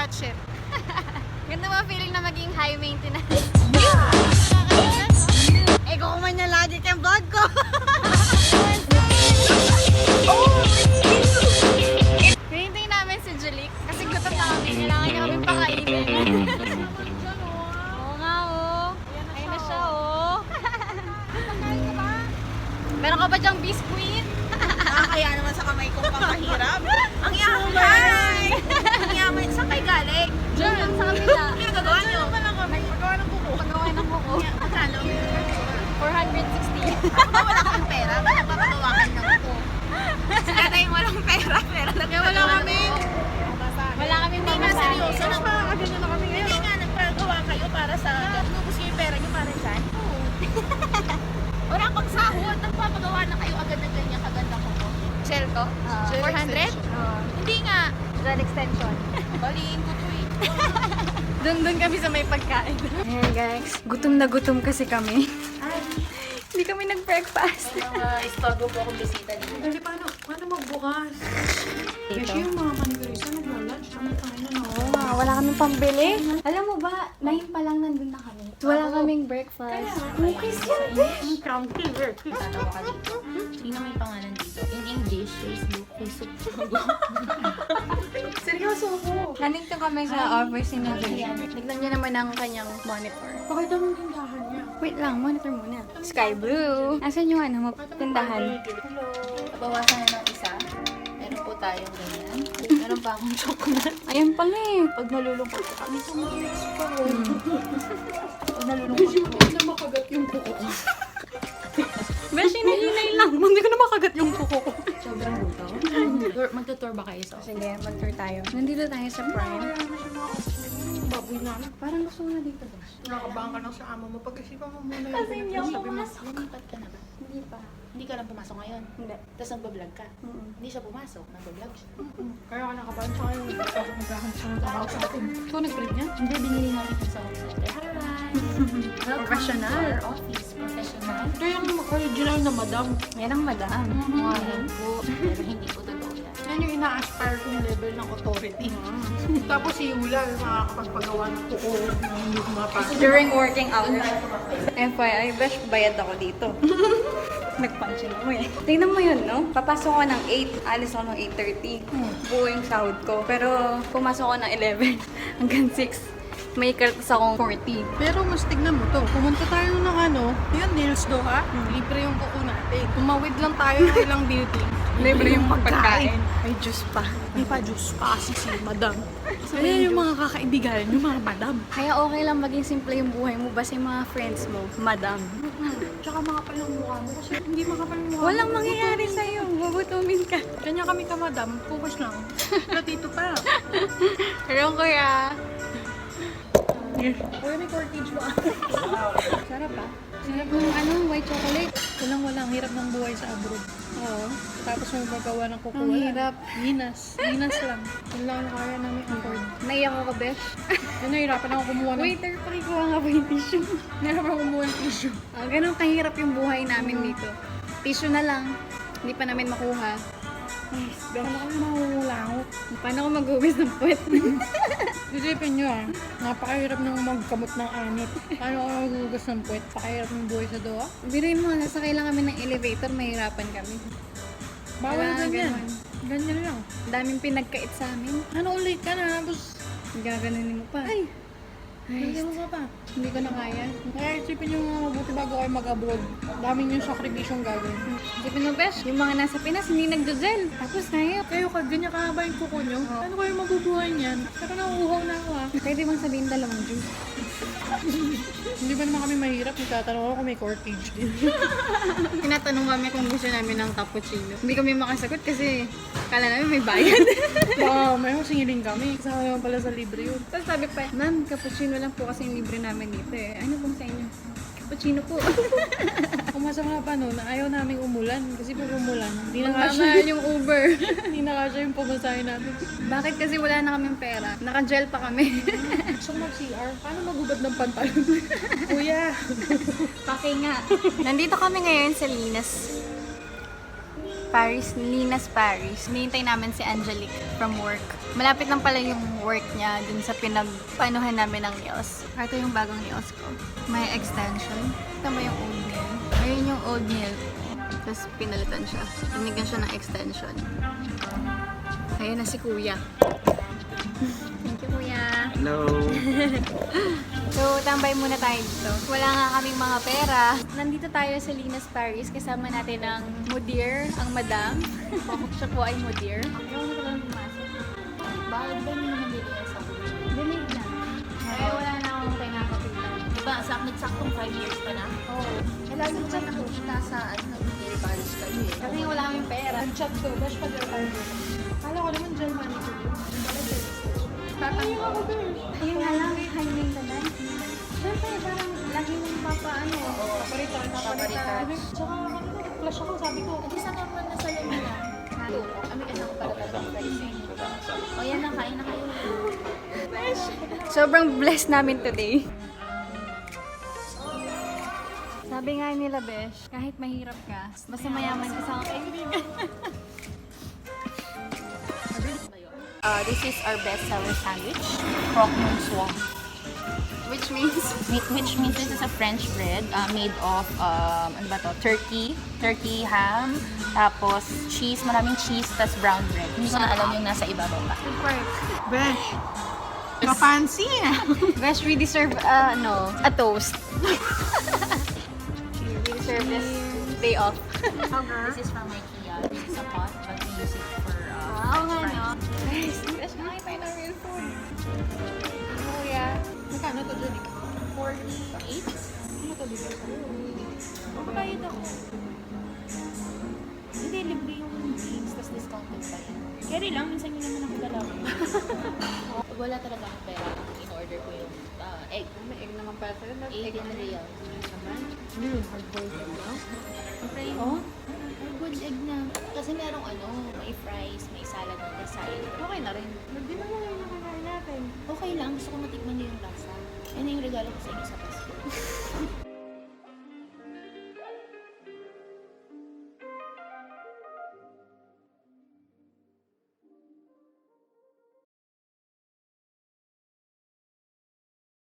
touch it. Ganda ba feeling na maging high maintenance? Eh, kung man niya lagi kang vlog ko. Hinihintay namin si Julik kasi gutom na kami. Kailangan niya kami pakainin. Oo nga, oh. Ayun na siya, oh. Meron ka ba dyang biskuit? Kaya naman sa kamay kong papahirap. Ang yaman! Ang yaman. Saan kayo galing? Diyan lang sa kabila. Ano yung gagawa nyo? Pagawa ng kuko. Paggawa ng kuko. Magkano? 460. Ako wala kang pera. Nagpapagawa ka ng kuko. Sila tayong walang pera. Pero kaya wala kami. Wala kami Hindi nga mamasahe. seryoso. Nakakagano na kami ngayon. Hindi nga nagpagawa kayo para sa... Nubus kayo yung pera nyo para dyan. Wala pang sahod. Nagpapagawa na kayo agad ng ganyan kaganda kuko. Shell ko? 400? Hindi nga. Gel extension. Baliin ko to eh. Doon kami sa may pagkain. Ayan guys, gutom na gutom kasi kami. Hindi kami nag-breakfast. Istorbo po akong bisita dito. Kasi paano magbukas? Kasi yung mga manigarisa nagla-lunch, kami tayo na Oo nga, wala kaming pambili. Alam mo ba, 9 pa lang nandun na kami. Wala kaming breakfast. Cookies yan, besh! Tatawa ka dito. Tingnan mo yung pangalan dito. In English, Facebook, Facebook. Seryoso ako. Nandito kami sa office ni Julian. Tignan niyo naman ang kanyang monitor. Pakita mo yung tindahan niya. Wait lang, monitor muna. Sky blue. Asan yung ano, tindahan? Hello. Bawasan na ng isa. Meron po tayong ganyan. Meron pa akong chocolate. Ayan pala eh. Pag nalulungkot ko kami sa mga pa ko. Pag nalulungkot Kasi ko. hindi na makagat yung kuko ko. Besh, hinay lang. Hindi ko na makagat yung kuko ko. Sobrang buto. Magtutour ba kayo sa Sige, mag-tour tayo. Nandito tayo sa Prime. Kaya na siya mga baboy namin. Parang gusto mo na dito, Besh. Nakakabahan ka lang sa amo mo. Pag-isipan mo muna Kasi hindi ako sabi mo. pumasok. Lumipat ka na ba? Hindi pa. Hindi ka lang pumasok ngayon. Hindi. Tapos nagbablog ka. Hindi siya pumasok. Nagbablog siya. Kaya ka nakabahan sa kayo. Nagkahan siya ng trabaho sa atin. So, nag-print niya? Hindi, binili namin ito sa home center. Hi! Professional. Our office. Professional. Ito yung original na madam. Yan ang madam. Ngayon po. Pero hindi po totoo yan. Yan yung ina-aspire kong level ng authority. Tapos si Yula, makakapagpagawa ng kuko na hindi kumapasok. During working hours. FYI, Besh, bayad ako dito. Nag-punch mo eh. Tingnan mo yun, no? Papasok ko ng 8, alis ako ng 8:30. Buo yung sahod ko. Pero pumasok ko ng 11 hanggang 6. May kaltas akong 40. Pero mas tignan mo to. Pumunta tayo ng ano, yun, Deals do ha? Libre yung kuko natin. Tumawid lang tayo ng ilang building. Libre yung pagkain. May juice pa. May pa juice pa si madam. Kaya yung mga kakaibigan, yung mga madam. Kaya okay lang maging simple yung buhay mo basta yung mga friends mo, madam. Tsaka makapal ang mukha mo kasi hindi makapal ang mukha mo. Walang mangyayari sa'yo. Gugutumin ka. Kanya kami ka madam, focus lang. Platito pa. Pero kuya. Uy, may cortage ba? Sarap ah. Sarap ng ano, white chocolate. Walang hirap ng buhay sa abroad. Oo. Tapos mo magawa ng kuko. Ang wala. hirap. Ginas lang. Yun lang ang kaya namin afford. Naiyak ako, Besh. Yun, nahirapan ako kumuha ng... Waiter, pakikuha nga ba yung tissue? Nahirapan ako kumuha ng tissue. Ganun kahirap yung buhay namin dito. Tissue na lang. Hindi pa namin makuha. Paano kami mahuhulangot? Paano ako mag-uwis ng puwet? Isipin nyo napakahirap nung magkamot ng anit. Paano ako maghugas ng puwet? Pakahirap ng buhay sa doha. Biruin mo, nasakay lang kami ng elevator, mahirapan kami. Bawal Kailangan ganyan. ganun. Ganyan lang. Daming pinagkait sa amin. Ano ulit ka na? Tapos, Gaganunin mo pa. ay, Ay, ganyan mo ka pa. hindi ko na kaya. Kaya isipin nyo mga mabuti bago kayo mag-abroad. Daming yung sakribisyong gagawin. Isipin mo, Besh, yung mga nasa Pinas, hindi nagdodel. Tapos tayo. Kayo, ganyan kahaba yung kuko nyo. Ano kayo mabubuhay niyan? Pero nauuhaw na ako Pwede bang sabihin dalawang juice? Hindi ba naman kami mahirap? Nagtatanong ako kung may cortage din. Tinatanong kami kung gusto namin ng cappuccino. Hindi kami makasagot kasi kala namin may bayad. Baka may singiling kami. Kasama naman pala sa libre yun. Tapos sabi pa, ma'am, cappuccino lang po kasi yung libre namin dito eh. Ano pong sa inyo? Cappuccino po. Kung masama pa no, na ayaw naming umulan. Kasi pag umulan, hindi na Magmamahal kasya yung Uber. hindi na kasya yung pamasahe namin. Bakit kasi wala na kaming pera? Naka-gel pa kami. Gusto ko mag-CR. Paano magubad ng pantalon? Kuya! Paki nga. Nandito kami ngayon sa Linas. Paris, Nina's Paris. Hinihintay namin si Angelique from work. Malapit lang pala yung work niya dun sa pinagpanuhan namin ng nails. Ito yung bagong nails ko. May extension. Ito mo yung old nail. Ayun yung old nail ko. Tapos pinalitan siya. Binigyan siya ng extension. Ayun na si Kuya. Thank you, Kuya. Hello. So, tambay muna tayo dito. Wala nga kaming mga pera. Nandito tayo sa Linas Paris. Kasama natin ang mudir, ang madam. Siya po ay mudir. Ayaw na lang pumasok. Bakit ba hindi naman dito yan sa akin? Dinig na. Kaya wala na akong pinakapitan. Diba, nagsaktong 5 years pa na? Oo. Lagi ko ba nakikita sa Paris kayo eh. Kasi wala kaming pera. Nag-chat ko, dash pa dito tayo. Kala ko naman dyan manicure yun. Tatayong ako dun. Ayun nga lang, high maintenance. Siyempre, parang lagi mong papaano. Paparitan. Tsaka flash ako, sabi ko. Hindi sa naman na sa lamina. Kami ka nang para sa Paris eh. O yan na, kain na kayo. Sobrang blessed namin today. Sabi nga nila, Besh, kahit mahirap ka, basta mayaman ka sa mga kaibigan. This is our best-seller sandwich, croque monsieur. Which means, This is a French bread made of ano ba to? Turkey ham, tapos cheese, maraming cheese, tas brown bread. Hindi ko na alam yung nasa ibabaw pa. Besh, ka-fancy Besh, we deserve, a toast. We deserve this day off. This is from IKEA. This is a pot, but we use it for Oo nga, no? fries. Guys, Besh, nakita tayo ng real food. Kuya. Magkano to dyan? 48? Ano to dito? Magbayad ako. Hindi, libre yung drinks, tas discounted pa yan. Carry lang, minsan yun naman ako dalawa. Pag wala talaga akong pera, in-order ko yung egg. May egg naman pala sa'yo. 18 real. Yun, hard-boiled egg na. Siyempre, good egg na. Kasi merong may fries, may salad on the side. Okay na rin. Hindi na lang yung nakakain natin. Okay lang, gusto ko matikman niyo yung lasa. Yan yung regalo ko sa inyo sa Pasko.